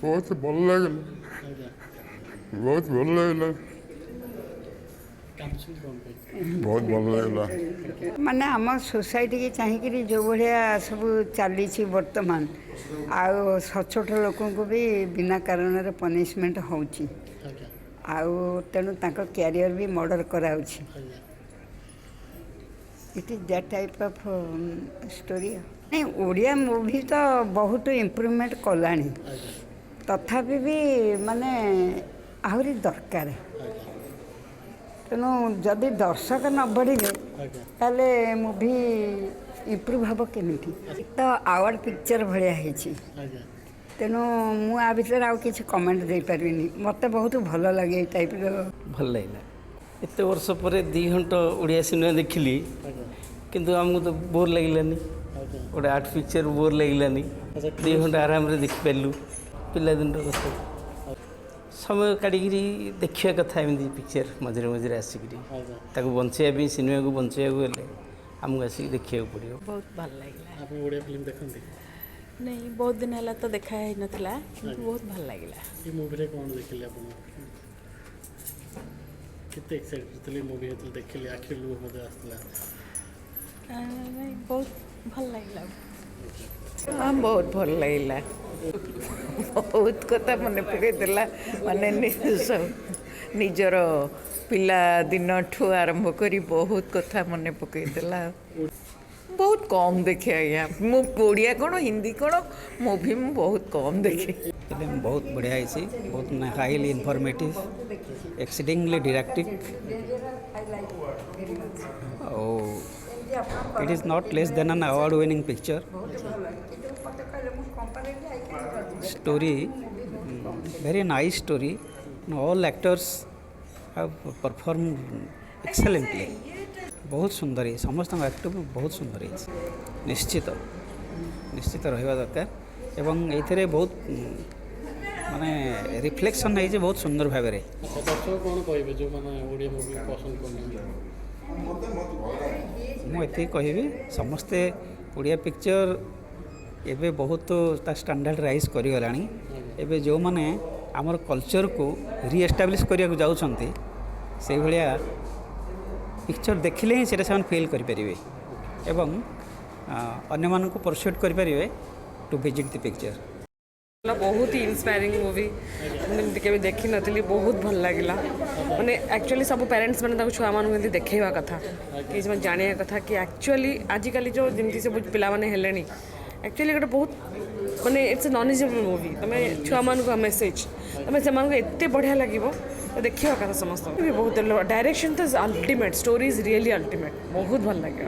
बहुत भल लगे बहुत भल लगे बहुत भल लगे माने आम सोसाइटी की चाहिए जो भाया सब चली बर्तमान आउ सचोट लोक को भी बिना कारण पनिशमेंट हो तेणु कैरियर भी मर्डर कराउछि it is that type of story नहीं ओडिया मूवी तो बहुत इम्प्रूवमेंट कलानी तथापि भी माने आहरी दरकार तेणु जदि दर्शक न बढ़े ताले मूवी इम्प्रूव हम केमी तो आवार्ड पिक्चर भाया तेणु मुझे भितर आउ कि कमेंट दे पारि मत बहुत भल लगे टाइप भल लगे एत वर्ष पर 2 घंटा ओडिया सिनेमा देखिली किंतु आमको तो बोर लगलानी गोटे आर्ट पिक्चर बोर लगलानी 2 घंटा आराम रे देख पारू पिलादिन कथा समय काढ़ी देखा कथा एमती पिक्चर मझे मझे आसिक बचाई सिनेमा को बचाइबा आमको आसिक देखा पड़ो। बहुत भल लगे आप ओडिया फिल्म देखते नहीं बहुत दिन है तो देखा ही नाला किंतु बहुत भल लगे ये मूवी रे कौन देखले आप कितने एक्साइटेड थे मूवी हेतु देखले आखिर लुह मजा आसला नहीं बहुत भल लगे हाँ बहुत भल लगे बहुत कथा मन पकईदेला माने निजर पिला दिन ठू आरंभ करी बहुत कथा मन पकईदेला बहुत कम देखे आज्ञा मु ओडिया कौन हिंदी कौन मूवी मु बहुत कम देखे फिल्म बहुत बढ़िया है बहुत highly informative exceedingly deductive it is not less than an award winning picture story very nice story all actors have performed excellently बहुत सुंदर है समस्त एक्टर बहुत सुंदर है निश्चित निश्चित रहा दरकार एवं ये बहुत माने रिफ्लेक्शन है बहुत सुंदर भाव में दर्शक कौन कहे जो मैंने ओडिया मूवी पसंद मुझे कहि समस्ते ओडिया पिक्चर एबे बहुत ता स्टैंडर्ड राइज करिगलानी एबे जो माने आमर कल्चर को रीएस्टाब्लिश करिया को जाउछंती से भलिया पिक्चर देखिले ही सेटा से फील करें एवं अन्य मानक परसुएट करें टू विजिट द पिक्चर बहुत ही इंस्पायरिंग मूवी मुझे देखी नी बहुत भल लगे मैंने एक्चुअली सब पेरेंट्स मैंने छुआ मानक देखा कथा कि जाना कथा कि एक्चुअली आजिकल जो जमी सब पिला हेले एक्चुअली गोटे बहुत माने इट्स ए नॉलेजेबल मूवी तुम छुआ मान मेसेज तुम से एत बढ़िया लगे देखा कथा समस्त बहुत डायरेक्शन तो ultimate story is really ultimate बहुत भल लगे।